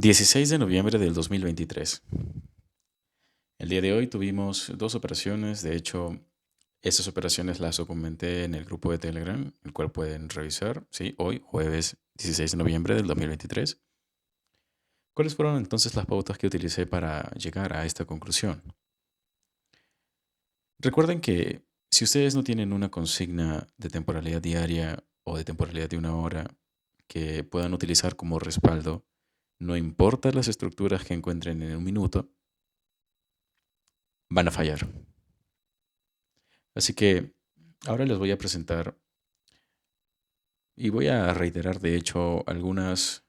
16 de noviembre del 2023. El día de hoy tuvimos dos operaciones. De hecho, esas operaciones las documenté en el grupo de Telegram, el cual pueden revisar, sí, hoy, jueves 16 de noviembre del 2023. ¿Cuáles fueron entonces las pautas que utilicé para llegar a esta conclusión? Recuerden que si ustedes no tienen una consigna de temporalidad diaria o de temporalidad de una hora que puedan utilizar como respaldo, no importa las estructuras que encuentren en un minuto, van a fallar. Así que ahora les voy a presentar y voy a reiterar, de hecho, algunas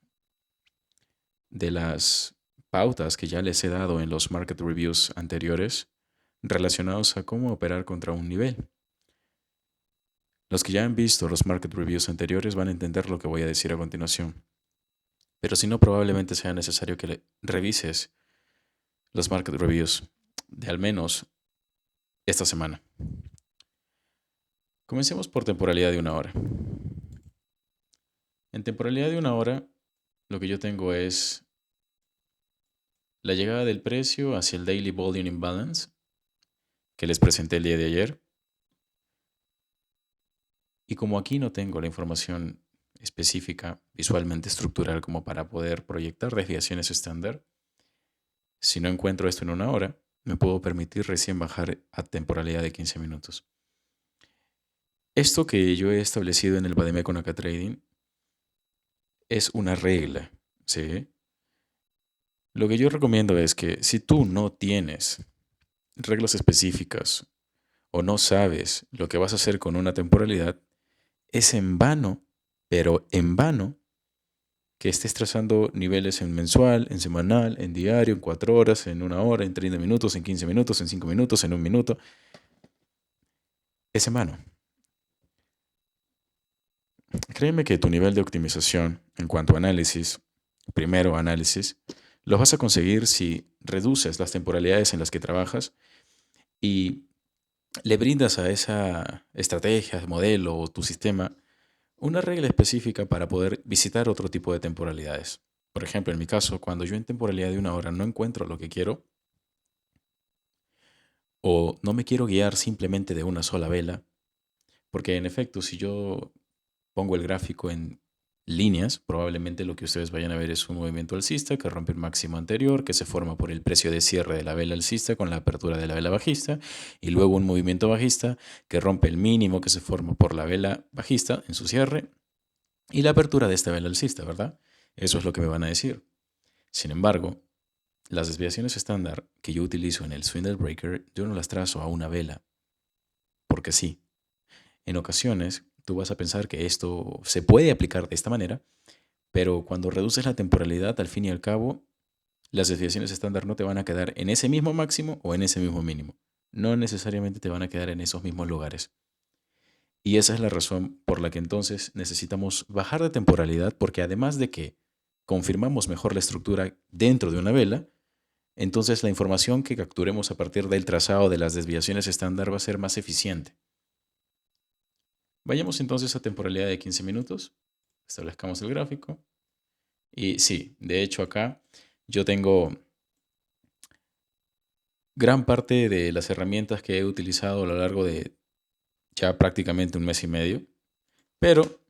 de las pautas que ya les he dado en los market reviews anteriores relacionados a cómo operar contra un nivel. Los que ya han visto los market reviews anteriores van a entender lo que voy a decir a continuación. Pero si no, probablemente sea necesario que revises los market reviews de al menos esta semana. Comencemos por temporalidad de una hora. En temporalidad de una hora, lo que yo tengo es la llegada del precio hacia el Daily Volume Imbalance que les presenté el día de ayer. Y como aquí no tengo la información específica, visualmente estructural, como para poder proyectar desviaciones estándar, si no encuentro esto en una hora, me puedo permitir recién bajar a temporalidad de 15 minutos. Esto que yo he establecido en el Bademecum Acá Trading es una regla, ¿sí? Lo que yo recomiendo es que si tú no tienes reglas específicas o no sabes lo que vas a hacer con una temporalidad, es en vano, pero en vano, que estés trazando niveles en mensual, en semanal, en diario, en 4 horas, en una hora, en 30 minutos, en 15 minutos, en 5 minutos, en un minuto. Es en vano. Créeme que tu nivel de optimización en cuanto a análisis, primero análisis, lo vas a conseguir si reduces las temporalidades en las que trabajas y le brindas a esa estrategia, modelo o tu sistema una regla específica para poder visitar otro tipo de temporalidades. Por ejemplo, en mi caso, cuando yo en temporalidad de una hora no encuentro lo que quiero o no me quiero guiar simplemente de una sola vela, porque en efecto, si yo pongo el gráfico en líneas, probablemente lo que ustedes vayan a ver es un movimiento alcista que rompe el máximo anterior, que se forma por el precio de cierre de la vela alcista con la apertura de la vela bajista, y luego un movimiento bajista que rompe el mínimo que se forma por la vela bajista en su cierre y la apertura de esta vela alcista, ¿verdad? Eso es lo que me van a decir. Sin embargo, las desviaciones estándar que yo utilizo en el Swindle Breaker, yo no las trazo a una vela, porque sí. En ocasiones, tú vas a pensar que esto se puede aplicar de esta manera, pero cuando reduces la temporalidad, al fin y al cabo, las desviaciones estándar no te van a quedar en ese mismo máximo o en ese mismo mínimo. No necesariamente te van a quedar en esos mismos lugares. Y esa es la razón por la que entonces necesitamos bajar de temporalidad, porque además de que confirmamos mejor la estructura dentro de una vela, entonces la información que capturemos a partir del trazado de las desviaciones estándar va a ser más eficiente. Vayamos entonces a temporalidad de 15 minutos, establezcamos el gráfico y sí, de hecho acá yo tengo gran parte de las herramientas que he utilizado a lo largo de ya prácticamente un mes y medio, pero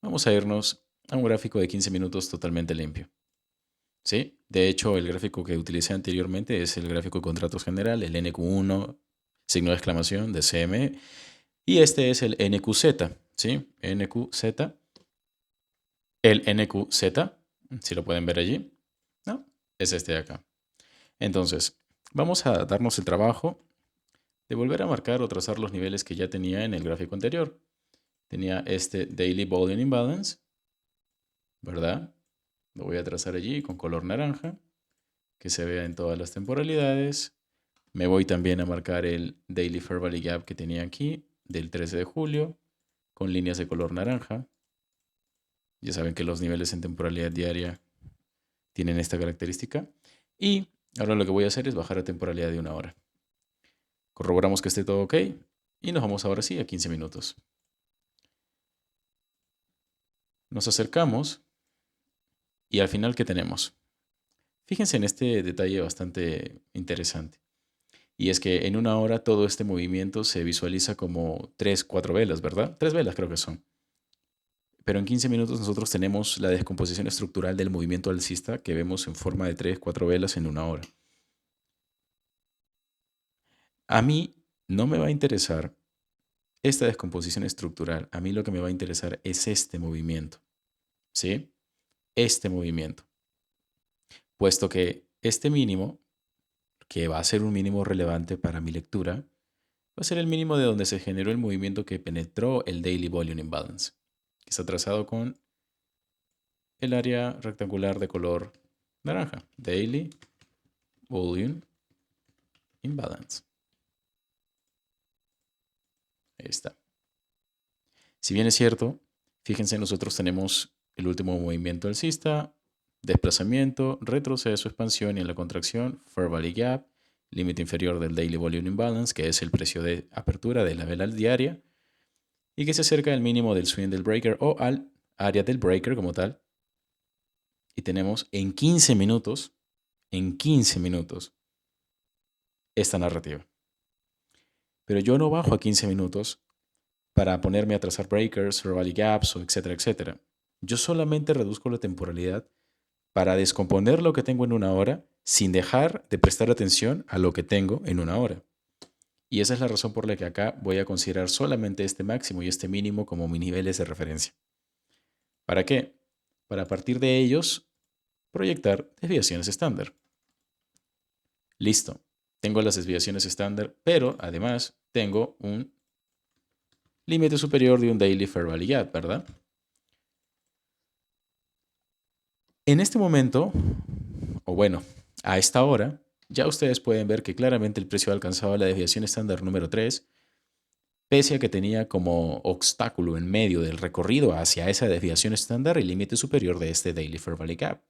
vamos a irnos a un gráfico de 15 minutos totalmente limpio. ¿Sí? De hecho, el gráfico que utilicé anteriormente es el gráfico de contratos general, el NQ1, signo de exclamación de CME, y este es el NQZ, ¿sí? NQZ, el NQZ, si lo pueden ver allí, ¿no? Es este de acá. Entonces, vamos a darnos el trabajo de volver a marcar o trazar los niveles que ya tenía en el gráfico anterior. Tenía este Daily Volume Imbalance, ¿verdad? Lo voy a trazar allí con color naranja, que se vea en todas las temporalidades. Me voy también a marcar el Daily Fair Value Gap que tenía aquí, del 13 de julio, con líneas de color naranja. Ya saben que los niveles en temporalidad diaria tienen esta característica. Y ahora lo que voy a hacer es bajar a temporalidad de una hora. Corroboramos que esté todo ok y nos vamos ahora sí a 15 minutos. Nos acercamos y al final, ¿qué tenemos? Fíjense en este detalle bastante interesante. Y es que en una hora todo este movimiento se visualiza como 3, 4 velas, ¿verdad? 3 velas creo que son. Pero en 15 minutos nosotros tenemos la descomposición estructural del movimiento alcista que vemos en forma de 3, 4 velas en una hora. A mí no me va a interesar esta descomposición estructural. A mí lo que me va a interesar es este movimiento, ¿sí? Este movimiento. Puesto que este mínimo, que va a ser un mínimo relevante para mi lectura, va a ser el mínimo de donde se generó el movimiento que penetró el Daily Volume Imbalance, que está trazado con el área rectangular de color naranja. Daily Volume Imbalance. Ahí está. Si bien es cierto, fíjense, nosotros tenemos el último movimiento alcista, desplazamiento, retroceso, expansión y en la contracción, Fair Value Gap, límite inferior del Daily Volume Imbalance, que es el precio de apertura de la vela diaria, y que se acerca al mínimo del swing del breaker o al área del breaker como tal. Y tenemos en 15 minutos, esta narrativa. Pero yo no bajo a 15 minutos para ponerme a trazar breakers, fair value gaps, o etcétera, etcétera. Yo solamente reduzco la temporalidad para descomponer lo que tengo en una hora sin dejar de prestar atención a lo que tengo en una hora. Y esa es la razón por la que acá voy a considerar solamente este máximo y este mínimo como mis niveles de referencia. ¿Para qué? Para partir de ellos proyectar desviaciones estándar. Listo. Tengo las desviaciones estándar, pero además tengo un límite superior de un Daily Fair Value Gap, ¿verdad? En este momento, o bueno, a esta hora, ya ustedes pueden ver que claramente el precio ha alcanzado la desviación estándar número 3, pese a que tenía como obstáculo en medio del recorrido hacia esa desviación estándar el límite superior de este Daily Fair Value Gap.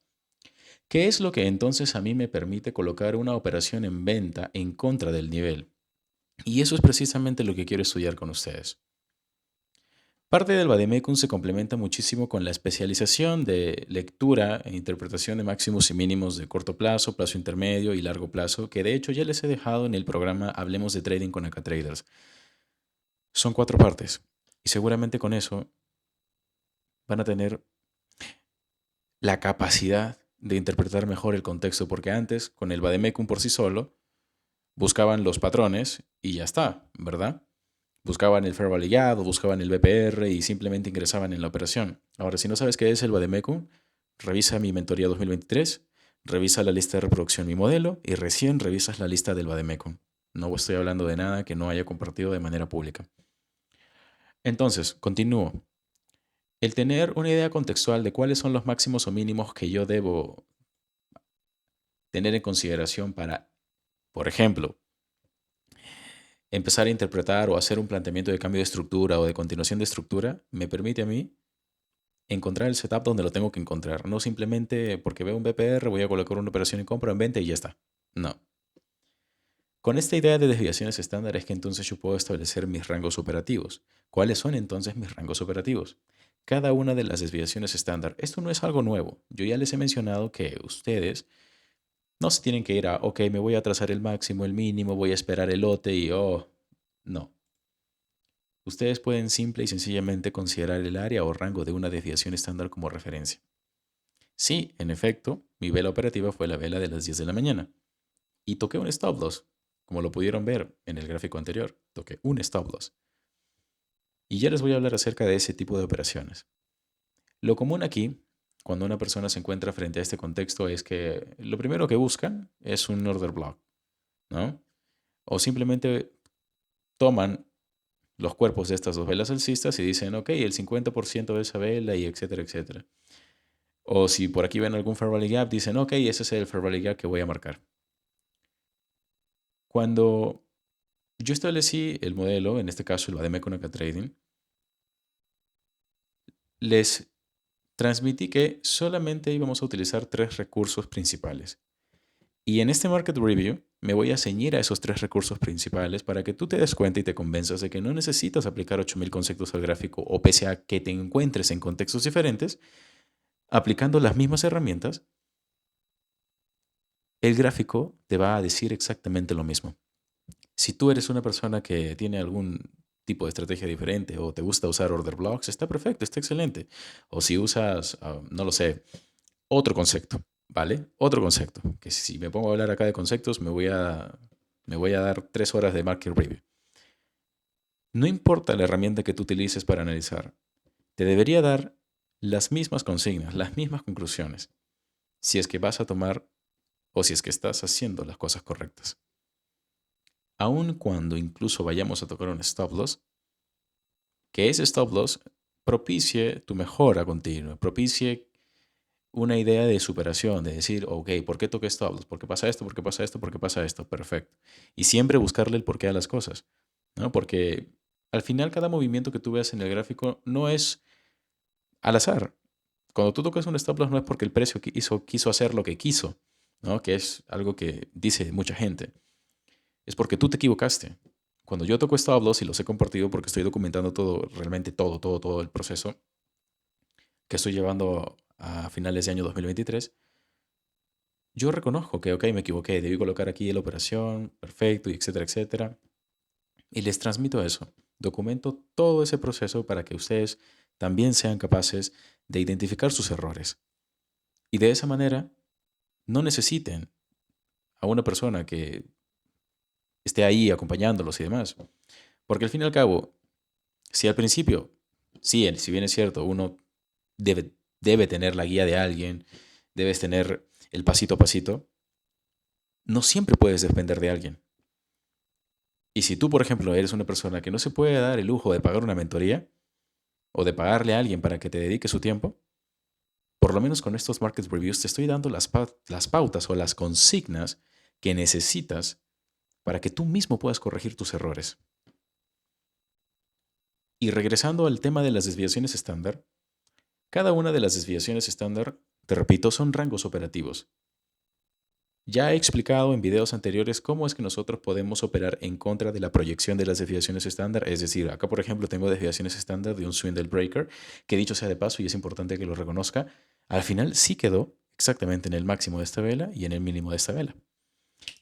¿Qué es lo que entonces a mí me permite colocar una operación en venta en contra del nivel? Y eso es precisamente lo que quiero estudiar con ustedes. Parte del Vademecum se complementa muchísimo con la especialización de lectura e interpretación de máximos y mínimos de corto plazo, plazo intermedio y largo plazo, que de hecho ya les he dejado en el programa Hablemos de Trading con AcaTraders. Son 4 partes y seguramente con eso van a tener la capacidad de interpretar mejor el contexto, porque antes, con el Vademecum por sí solo, buscaban los patrones y ya está, ¿verdad? Buscaban el Fair Value Gap o buscaban el BPR y simplemente ingresaban en la operación. Ahora, si no sabes qué es el Vademecum, revisa mi mentoría 2023, revisa la lista de reproducción mi modelo y recién revisas la lista del Vademecum. No estoy hablando de nada que no haya compartido de manera pública. Entonces, continúo. El tener una idea contextual de cuáles son los máximos o mínimos que yo debo tener en consideración para, por ejemplo, empezar a interpretar o hacer un planteamiento de cambio de estructura o de continuación de estructura, me permite a mí encontrar el setup donde lo tengo que encontrar. No simplemente porque veo un BPR voy a colocar una operación en compra, en venta y ya está. No. Con esta idea de desviaciones estándar es que entonces yo puedo establecer mis rangos operativos. ¿Cuáles son entonces mis rangos operativos? Cada una de las desviaciones estándar. Esto no es algo nuevo. Yo ya les he mencionado que ustedes no se tienen que ir a, ok, me voy a trazar el máximo, el mínimo, voy a esperar el lote y, oh, no. Ustedes pueden simple y sencillamente considerar el área o rango de una desviación estándar como referencia. Sí, en efecto, mi vela operativa fue la vela de las 10 de la mañana. Y toqué un stop loss, como lo pudieron ver en el gráfico anterior. Toqué un stop loss. Y ya les voy a hablar acerca de ese tipo de operaciones. Lo común aquí, cuando una persona se encuentra frente a este contexto, es que lo primero que buscan es un order block, ¿no? O simplemente toman los cuerpos de estas dos velas alcistas y dicen, ok, el 50% de esa vela y etcétera, etcétera. O si por aquí ven algún Fair Value Gap, dicen, ok, ese es el Fair Value Gap que voy a marcar. Cuando yo establecí el modelo, en este caso el Vademecum AcaTrading, les transmití que solamente íbamos a utilizar 3 recursos principales. Y en este Market Review me voy a ceñir a esos 3 recursos principales para que tú te des cuenta y te convenzas de que no necesitas aplicar 8000 conceptos al gráfico o pese a que te encuentres en contextos diferentes, aplicando las mismas herramientas, el gráfico te va a decir exactamente lo mismo. Si tú eres una persona que tiene algún tipo de estrategia diferente o te gusta usar order blocks, está perfecto, está excelente. O si usas, no lo sé, otro concepto, ¿vale? Otro concepto, que si me pongo a hablar acá de conceptos me voy a dar 3 horas de market review. No importa la herramienta que tú utilices para analizar, te debería dar las mismas consignas, las mismas conclusiones, si es que vas a tomar o si es que estás haciendo las cosas correctas. Aun cuando incluso vayamos a tocar un stop loss, que ese stop loss propicie tu mejora continua, propicie una idea de superación, de decir, ok, ¿por qué toqué stop loss? ¿Por qué pasa esto? ¿Por qué pasa esto? ¿Por qué pasa esto? Perfecto. Y siempre buscarle el porqué a las cosas, ¿no? Porque al final cada movimiento que tú veas en el gráfico no es al azar. Cuando tú tocas un stop loss no es porque el precio quiso hacer lo que quiso, ¿no? Que es algo que dice mucha gente. Es porque tú te equivocaste. Cuando yo toco stop loss y los he compartido porque estoy documentando todo, realmente todo el proceso que estoy llevando a finales de año 2023, yo reconozco que, ok, me equivoqué, debí colocar aquí la operación, perfecto, y etcétera, etcétera. Y les transmito eso. Documento todo ese proceso para que ustedes también sean capaces de identificar sus errores. Y de esa manera no necesiten a una persona que esté ahí acompañándolos y demás. Porque al fin y al cabo, si al principio, sí, si bien es cierto, uno debe tener la guía de alguien, debes tener el pasito a pasito, no siempre puedes depender de alguien. Y si tú, por ejemplo, eres una persona que no se puede dar el lujo de pagar una mentoría o de pagarle a alguien para que te dedique su tiempo, por lo menos con estos market reviews te estoy dando las pautas o las consignas que necesitas para que tú mismo puedas corregir tus errores. Y regresando al tema de las desviaciones estándar, cada una de las desviaciones estándar, te repito, son rangos operativos. Ya he explicado en videos anteriores cómo es que nosotros podemos operar en contra de la proyección de las desviaciones estándar. Es decir, acá por ejemplo tengo desviaciones estándar de un swindle breaker, que dicho sea de paso, y es importante que lo reconozca, al final sí quedó exactamente en el máximo de esta vela y en el mínimo de esta vela.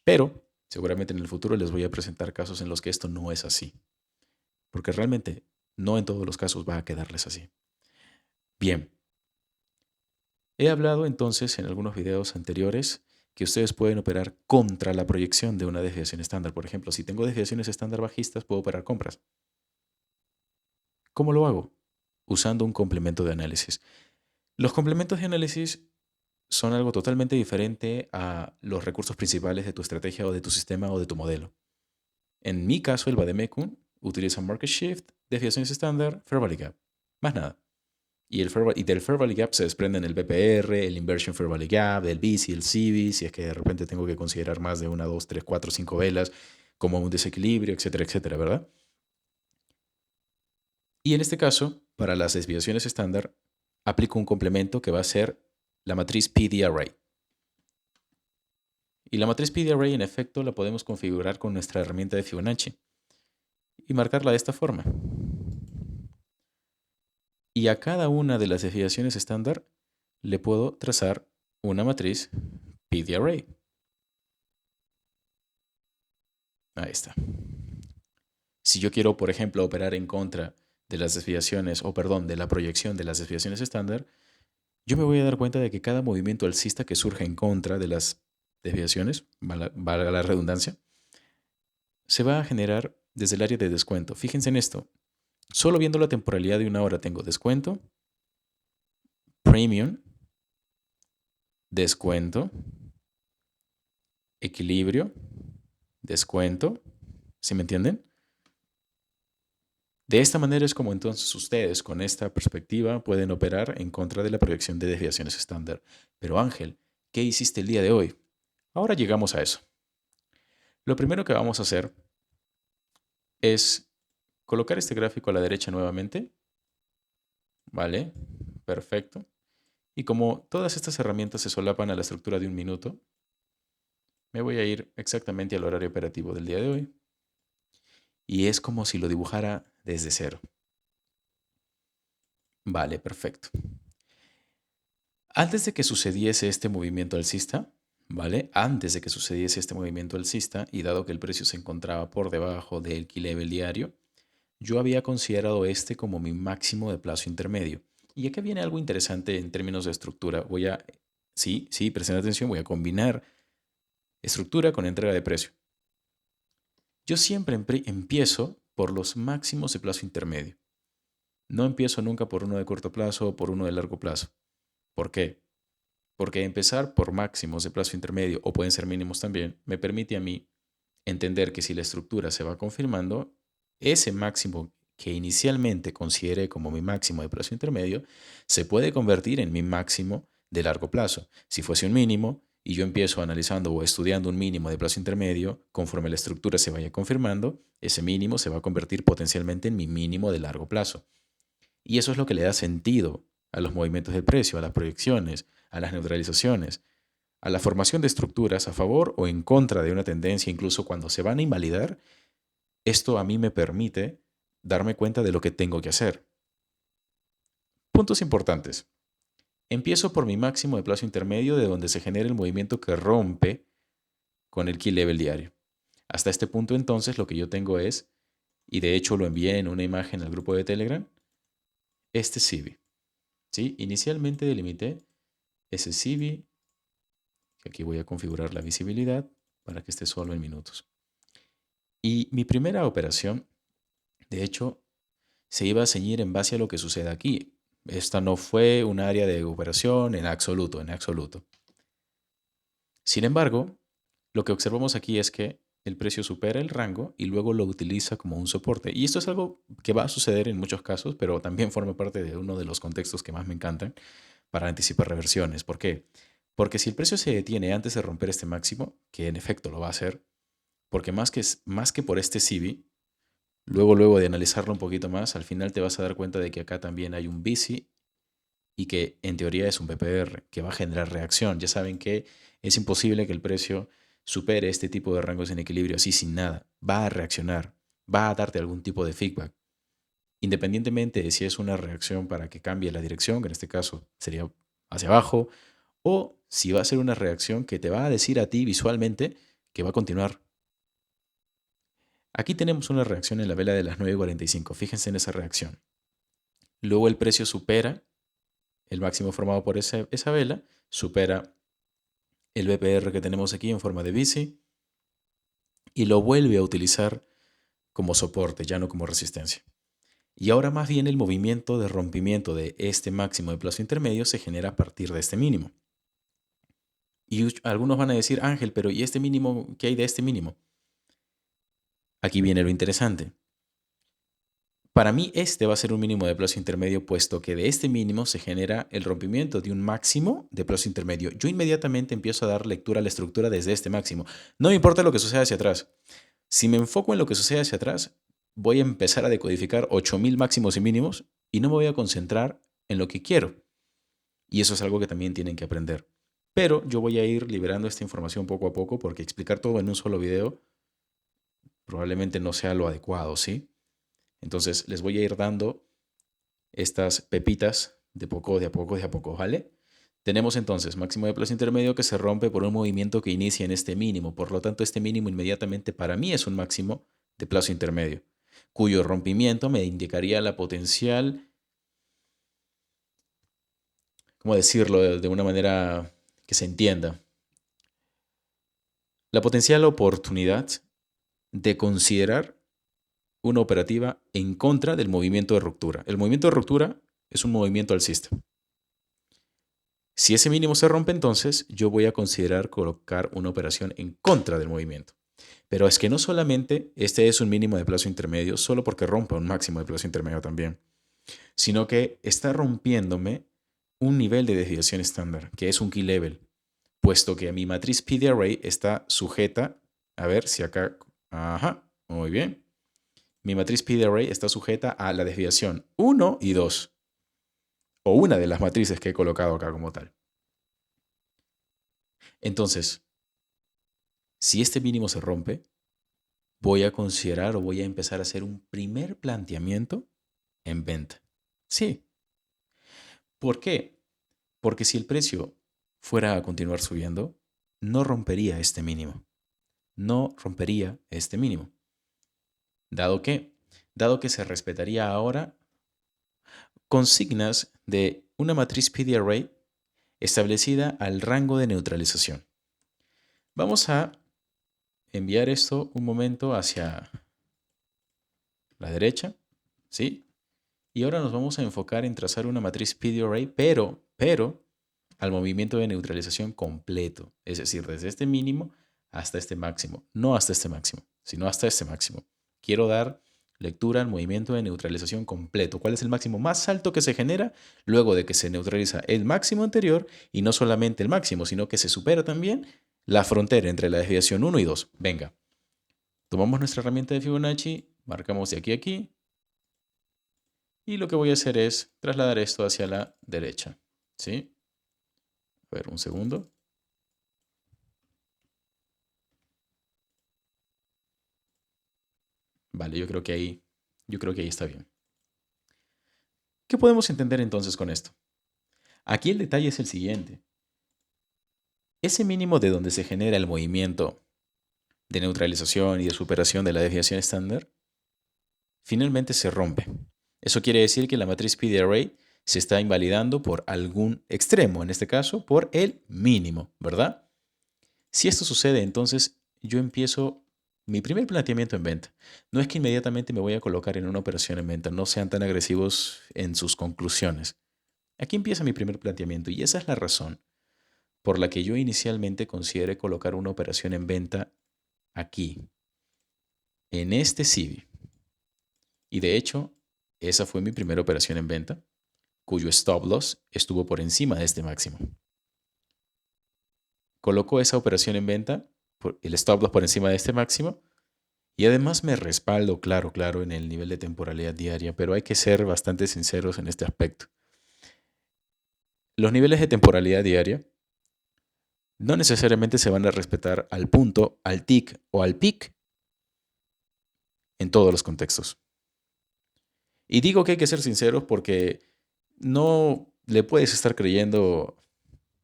Pero seguramente en el futuro les voy a presentar casos en los que esto no es así. Porque realmente no en todos los casos va a quedarles así. Bien, he hablado entonces en algunos videos anteriores que ustedes pueden operar contra la proyección de una desviación estándar. Por ejemplo, si tengo desviaciones estándar bajistas, puedo operar compras. ¿Cómo lo hago? Usando un complemento de análisis. Los complementos de análisis son algo totalmente diferente a los recursos principales de tu estrategia o de tu sistema o de tu modelo. En mi caso, el Bademecum utiliza Market Shift, desviaciones estándar, Fair Value Gap. Más nada. Y del Fair Value Gap se desprenden el BPR, el Inversion Fair Value Gap, el BISI, el CIBI, si es que de repente tengo que considerar más de una, dos, tres, cuatro, cinco velas como un desequilibrio, etcétera, etcétera, ¿verdad? Y en este caso, para las desviaciones estándar, aplico un complemento que va a ser la matriz PD Array. Y la matriz PD Array, en efecto, la podemos configurar con nuestra herramienta de Fibonacci y marcarla de esta forma. Y a cada una de las desviaciones estándar le puedo trazar una matriz PD Array. Ahí está. Si yo quiero, por ejemplo, operar en contra de las desviaciones, o perdón, de la proyección de las desviaciones estándar, yo me voy a dar cuenta de que cada movimiento alcista que surge en contra de las desviaciones, valga la redundancia, se va a generar desde el área de descuento. Fíjense en esto. Solo viendo la temporalidad de una hora tengo descuento, premium, descuento, equilibrio, descuento. ¿Sí me entienden? De esta manera es como entonces ustedes con esta perspectiva pueden operar en contra de la proyección de desviaciones estándar. Pero Ángel, ¿qué hiciste el día de hoy? Ahora llegamos a eso. Lo primero que vamos a hacer es colocar este gráfico a la derecha nuevamente. Vale, perfecto. Y como todas estas herramientas se solapan a la estructura de un minuto, me voy a ir exactamente al horario operativo del día de hoy. Y es como si lo dibujara desde cero. Vale, perfecto. Antes de que sucediese este movimiento alcista, ¿vale? Antes de que sucediese este movimiento alcista y dado que el precio se encontraba por debajo del key level diario, yo había considerado este como mi máximo de plazo intermedio. Y acá viene algo interesante en términos de estructura. Sí, presten atención, voy a combinar estructura con entrega de precio. Yo siempre empiezo por los máximos de plazo intermedio. No empiezo nunca por uno de corto plazo o por uno de largo plazo. ¿Por qué? Porque empezar por máximos de plazo intermedio, o pueden ser mínimos también, me permite a mí entender que si la estructura se va confirmando, ese máximo que inicialmente consideré como mi máximo de plazo intermedio, se puede convertir en mi máximo de largo plazo. Si fuese un mínimo y yo empiezo analizando o estudiando un mínimo de plazo intermedio, conforme la estructura se vaya confirmando, ese mínimo se va a convertir potencialmente en mi mínimo de largo plazo. Y eso es lo que le da sentido a los movimientos del precio, a las proyecciones, a las neutralizaciones, a la formación de estructuras a favor o en contra de una tendencia, incluso cuando se van a invalidar. Esto a mí me permite darme cuenta de lo que tengo que hacer. Puntos importantes. Empiezo por mi máximo de plazo intermedio de donde se genera el movimiento que rompe con el key level diario. Hasta este punto entonces lo que yo tengo es, y de hecho lo envié en una imagen al grupo de Telegram, este CIBI. ¿Sí? Inicialmente delimité ese CIBI, que aquí voy a configurar la visibilidad para que esté solo en minutos. Y mi primera operación, de hecho, se iba a ceñir en base a lo que sucede aquí. Esta no fue un área de operación en absoluto, en absoluto. Sin embargo, lo que observamos aquí es que el precio supera el rango y luego lo utiliza como un soporte. Y esto es algo que va a suceder en muchos casos, pero también forma parte de uno de los contextos que más me encantan para anticipar reversiones. ¿Por qué? Porque si el precio se detiene antes de romper este máximo, que en efecto lo va a hacer, porque más que por este CIBI, luego de analizarlo un poquito más, al final te vas a dar cuenta de que acá también hay un bici y que en teoría es un PPR que va a generar reacción. Ya saben que es imposible que el precio supere este tipo de rangos en equilibrio así sin nada. Va a reaccionar, va a darte algún tipo de feedback. Independientemente de si es una reacción para que cambie la dirección, que en este caso sería hacia abajo, o si va a ser una reacción que te va a decir a ti visualmente que va a continuar. Aquí tenemos una reacción en la vela de las 9:45. Fíjense en esa reacción. Luego el precio supera el máximo formado por esa vela, supera el BPR que tenemos aquí en forma de bici y lo vuelve a utilizar como soporte, ya no como resistencia. Y ahora más bien el movimiento de rompimiento de este máximo de plazo intermedio se genera a partir de este mínimo. Y algunos van a decir, Ángel, pero ¿y este mínimo? ¿Qué hay de este mínimo? Aquí viene lo interesante. Para mí este va a ser un mínimo de plazo intermedio, puesto que de este mínimo se genera el rompimiento de un máximo de plazo intermedio. Yo inmediatamente empiezo a dar lectura a la estructura desde este máximo. No me importa lo que suceda hacia atrás. Si me enfoco en lo que sucede hacia atrás, voy a empezar a decodificar 8000 máximos y mínimos y no me voy a concentrar en lo que quiero. Y eso es algo que también tienen que aprender. Pero yo voy a ir liberando esta información poco a poco porque explicar todo en un solo video probablemente no sea lo adecuado, ¿sí? Entonces les voy a ir dando estas pepitas de poco, de a poco, de a poco, ¿vale? Tenemos entonces máximo de plazo intermedio que se rompe por un movimiento que inicia en este mínimo. Por lo tanto, este mínimo inmediatamente para mí es un máximo de plazo intermedio, cuyo rompimiento me indicaría la potencial, ¿cómo decirlo de una manera que se entienda? La potencial oportunidad de considerar una operativa en contra del movimiento de ruptura. El movimiento de ruptura es un movimiento alcista. Si ese mínimo se rompe, entonces yo voy a considerar colocar una operación en contra del movimiento. Pero es que no solamente este es un mínimo de plazo intermedio, solo porque rompa un máximo de plazo intermedio también, sino que está rompiéndome un nivel de desviación estándar, que es un key level, puesto que mi matriz PD-Array está sujeta, a ver si acá, ajá, muy bien, mi matriz PD-Array está sujeta a la desviación 1 y 2, o una de las matrices que he colocado acá como tal. Entonces, si este mínimo se rompe, voy a considerar o voy a empezar a hacer un primer planteamiento en venta. Sí. ¿Por qué? Porque si el precio fuera a continuar subiendo, no rompería este mínimo. No rompería este mínimo. Dado que se respetaría ahora consignas de una matriz PD-array establecida al rango de neutralización. Vamos a enviar esto un momento hacia la derecha, ¿sí? Y ahora nos vamos a enfocar en trazar una matriz PD-array, pero al movimiento de neutralización completo, es decir, desde este mínimo hasta este máximo, no hasta este máximo, sino hasta este máximo. Quiero dar lectura al movimiento de neutralización completo. ¿Cuál es el máximo más alto que se genera luego de que se neutraliza el máximo anterior? Y no solamente el máximo, sino que se supera también la frontera entre la desviación 1 y 2. Venga, tomamos nuestra herramienta de Fibonacci, marcamos de aquí a aquí, y lo que voy a hacer es trasladar esto hacia la derecha. ¿Sí? A ver, un segundo. Vale, yo creo que ahí está bien. ¿Qué podemos entender entonces con esto? Aquí el detalle es el siguiente. Ese mínimo de donde se genera el movimiento de neutralización y de superación de la desviación estándar, finalmente se rompe. Eso quiere decir que la matriz PD-array se está invalidando por algún extremo, en este caso por el mínimo, ¿verdad? Si esto sucede, entonces yo empiezo mi primer planteamiento en venta. No es que inmediatamente me voy a colocar en una operación en venta, no sean tan agresivos en sus conclusiones. Aquí empieza mi primer planteamiento y esa es la razón por la que yo inicialmente consideré colocar una operación en venta aquí, en este CIBI. Y de hecho, esa fue mi primera operación en venta, cuyo stop loss estuvo por encima de este máximo. Coloco esa operación en venta, el stop loss por encima de este máximo, y además me respaldo, claro, en el nivel de temporalidad diaria, pero hay que ser bastante sinceros en este aspecto. Los niveles de temporalidad diaria no necesariamente se van a respetar al punto, al tick o al peak en todos los contextos. Y digo que hay que ser sinceros porque no le puedes estar creyendo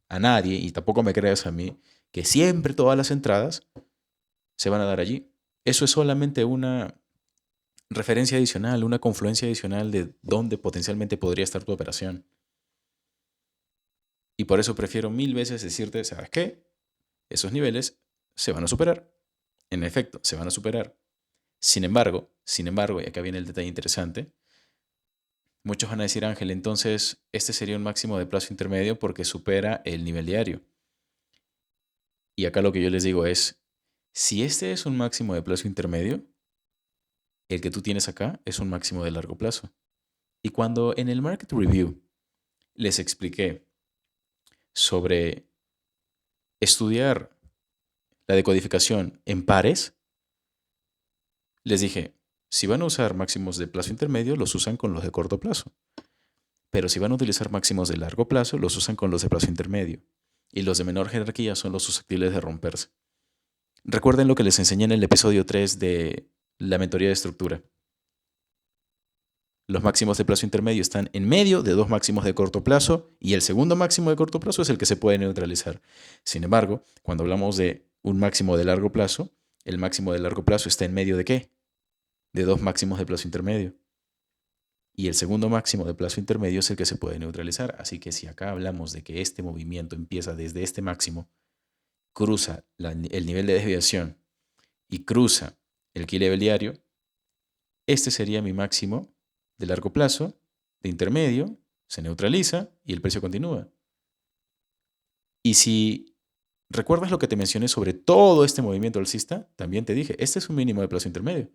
a nadie, y tampoco me creas a mí, que siempre todas las entradas se van a dar allí. Eso es solamente una referencia adicional, una confluencia adicional de dónde potencialmente podría estar tu operación. Y por eso prefiero mil veces decirte, ¿sabes qué? Esos niveles se van a superar. En efecto, se van a superar. Sin embargo, y acá viene el detalle interesante, muchos van a decir, Ángel, entonces este sería un máximo de plazo intermedio porque supera el nivel diario. Y acá lo que yo les digo es, si este es un máximo de plazo intermedio, el que tú tienes acá es un máximo de largo plazo. Y cuando en el Market Review les expliqué sobre estudiar la decodificación en pares, les dije, si van a usar máximos de plazo intermedio, los usan con los de corto plazo. Pero si van a utilizar máximos de largo plazo, los usan con los de plazo intermedio. Y los de menor jerarquía son los susceptibles de romperse. Recuerden lo que les enseñé en el episodio 3 de la mentoría de estructura. Los máximos de plazo intermedio están en medio de dos máximos de corto plazo y el segundo máximo de corto plazo es el que se puede neutralizar. Sin embargo, cuando hablamos de un máximo de largo plazo, el máximo de largo plazo está en medio de ¿qué? De dos máximos de plazo intermedio. Y el segundo máximo de plazo intermedio es el que se puede neutralizar. Así que si acá hablamos de que este movimiento empieza desde este máximo, cruza el nivel de desviación y cruza el key level diario, este sería mi máximo de largo plazo, de intermedio, se neutraliza y el precio continúa. Y si recuerdas lo que te mencioné sobre todo este movimiento alcista, también te dije, este es un mínimo de plazo intermedio.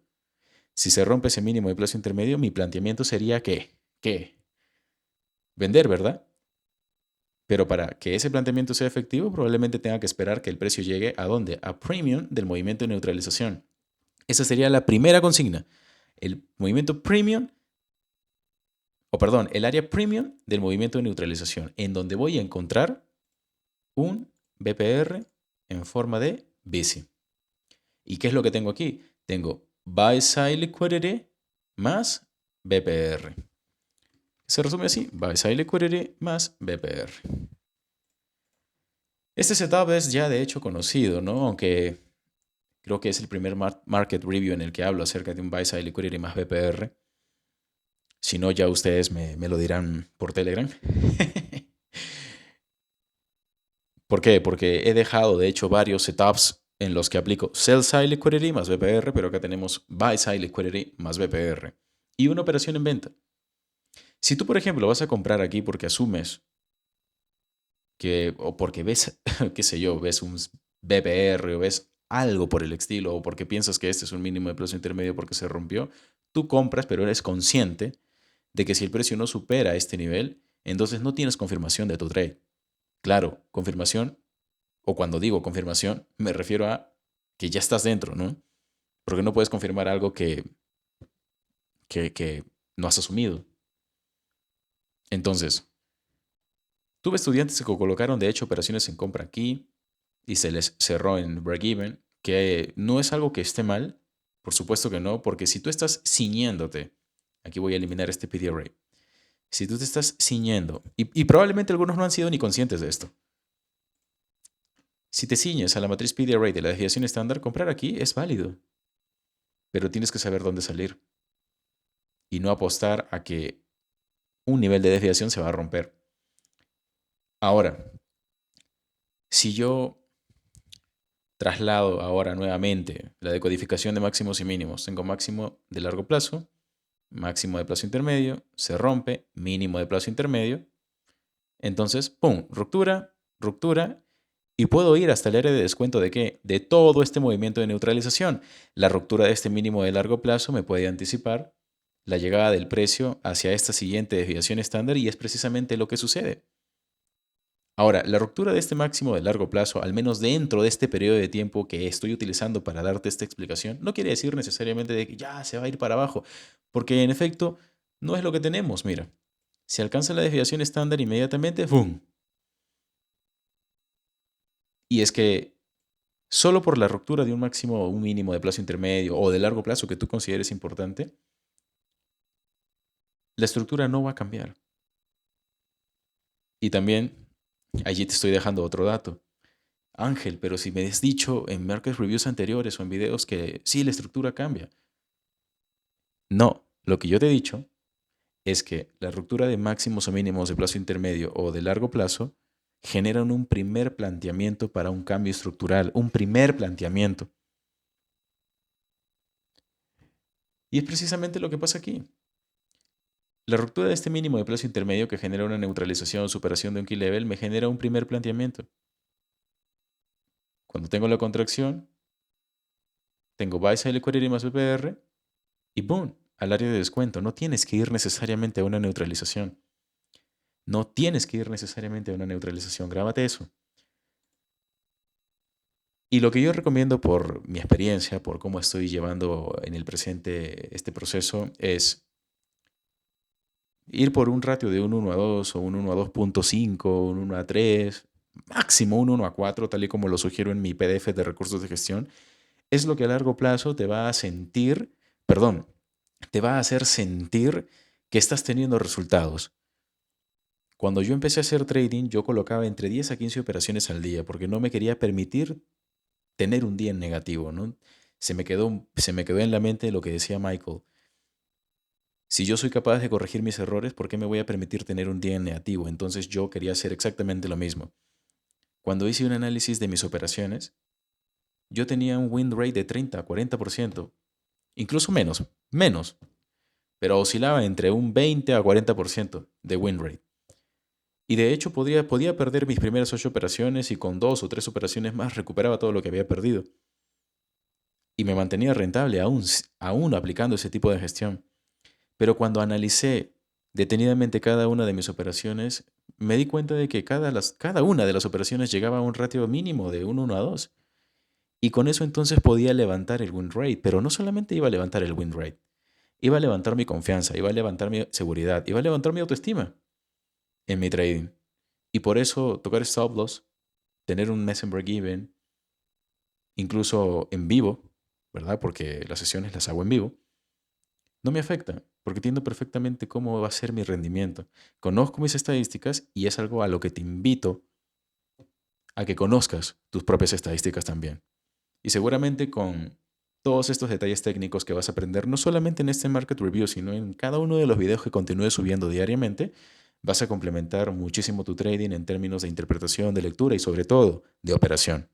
Si se rompe ese mínimo de plazo intermedio, mi planteamiento sería que vender, ¿verdad? Pero para que ese planteamiento sea efectivo, probablemente tenga que esperar que el precio llegue a ¿dónde? A premium del movimiento de neutralización. Esa sería la primera consigna. El movimiento premium, el área premium del movimiento de neutralización, en donde voy a encontrar un BPR en forma de bici. ¿Y qué es lo que tengo aquí? Tengo buy side liquidity más BPR. Se resume así, buy side liquidity más BPR. Este setup es ya de hecho conocido, ¿no? Aunque creo que es el primer market review en el que hablo acerca de un buy side liquidity más BPR. Si no, ya ustedes me lo dirán por Telegram. ¿Por qué? Porque he dejado, de hecho, varios setups en los que aplico sell side liquidity más BPR, pero acá tenemos buy side liquidity más BPR. Y una operación en venta. Si tú, por ejemplo, vas a comprar aquí porque asumes que, o porque ves, qué sé yo, ves un BPR o ves algo por el estilo, o porque piensas que este es un mínimo de plazo intermedio porque se rompió, tú compras, pero eres consciente de que si el precio no supera este nivel, entonces no tienes confirmación de tu trade. Claro, confirmación, o cuando digo confirmación, me refiero a que ya estás dentro, ¿no? Porque no puedes confirmar algo que no has asumido. Entonces, tuve estudiantes que colocaron de hecho operaciones en compra aquí y se les cerró en break-even, que no es algo que esté mal, por supuesto que no, porque si tú estás ciñéndote, aquí voy a eliminar este PD array, si tú te estás ciñendo, y probablemente algunos no han sido ni conscientes de esto, si te ciñes a la matriz PD array de la desviación estándar, comprar aquí es válido, pero tienes que saber dónde salir y no apostar a que un nivel de desviación se va a romper. Ahora, si yo traslado ahora nuevamente la decodificación de máximos y mínimos, tengo máximo de largo plazo, máximo de plazo intermedio, se rompe, mínimo de plazo intermedio, entonces, ¡pum!, ruptura, ruptura, y puedo ir hasta el área de descuento de qué? De todo este movimiento de neutralización. La ruptura de este mínimo de largo plazo me puede anticipar la llegada del precio hacia esta siguiente desviación estándar y es precisamente lo que sucede. Ahora, la ruptura de este máximo de largo plazo, al menos dentro de este periodo de tiempo que estoy utilizando para darte esta explicación, no quiere decir necesariamente de que ya se va a ir para abajo, porque en efecto no es lo que tenemos. Mira, si alcanza la desviación estándar inmediatamente, ¡boom! Y es que solo por la ruptura de un máximo o un mínimo de plazo intermedio o de largo plazo que tú consideres importante, la estructura no va a cambiar. Y también allí te estoy dejando otro dato. Ángel, pero si me has dicho en market reviews anteriores o en videos que sí, la estructura cambia. No, lo que yo te he dicho es que la ruptura de máximos o mínimos de plazo intermedio o de largo plazo generan un primer planteamiento para un cambio estructural, un primer planteamiento. Y es precisamente lo que pasa aquí. La ruptura de este mínimo de plazo intermedio que genera una neutralización o superación de un key level me genera un primer planteamiento. Cuando tengo la contracción, tengo buy side liquidity más BPR y boom, al área de descuento. No tienes que ir necesariamente a una neutralización. No tienes que ir necesariamente a una neutralización. Grábate eso. Y lo que yo recomiendo por mi experiencia, por cómo estoy llevando en el presente este proceso, es ir por un ratio de un 1 a 2 o un 1 a 2.5, un 1 a 3, máximo un 1 a 4, tal y como lo sugiero en mi PDF de recursos de gestión. Es lo que a largo plazo te va a sentir, perdón, te va a hacer sentir que estás teniendo resultados. Cuando yo empecé a hacer trading, yo colocaba entre 10 a 15 operaciones al día porque no me quería permitir tener un día en negativo, ¿no? Se me quedó en la mente lo que decía Michael. Si yo soy capaz de corregir mis errores, ¿por qué me voy a permitir tener un día en negativo? Entonces yo quería hacer exactamente lo mismo. Cuando hice un análisis de mis operaciones, yo tenía un win rate de 30, 40%, incluso menos, pero oscilaba entre un 20 a 40% de win rate. Y de hecho podía perder mis primeras 8 operaciones y con 2 o 3 operaciones más recuperaba todo lo que había perdido. Y me mantenía rentable aún aplicando ese tipo de gestión. Pero cuando analicé detenidamente cada una de mis operaciones, me di cuenta de que cada una de las operaciones llegaba a un ratio mínimo de un 1 a 2. Y con eso entonces podía levantar el win rate, pero no solamente iba a levantar el win rate, iba a levantar mi confianza, iba a levantar mi seguridad, iba a levantar mi autoestima en mi trading. Y por eso tocar stop loss, tener un mes en break-even, incluso en vivo, ¿verdad? Porque las sesiones las hago en vivo, no me afecta, porque entiendo perfectamente cómo va a ser mi rendimiento. Conozco mis estadísticas y es algo a lo que te invito a que conozcas tus propias estadísticas también. Y seguramente con todos estos detalles técnicos que vas a aprender, no solamente en este Market Review, sino en cada uno de los videos que continúes subiendo diariamente, vas a complementar muchísimo tu trading en términos de interpretación, de lectura y sobre todo de operación.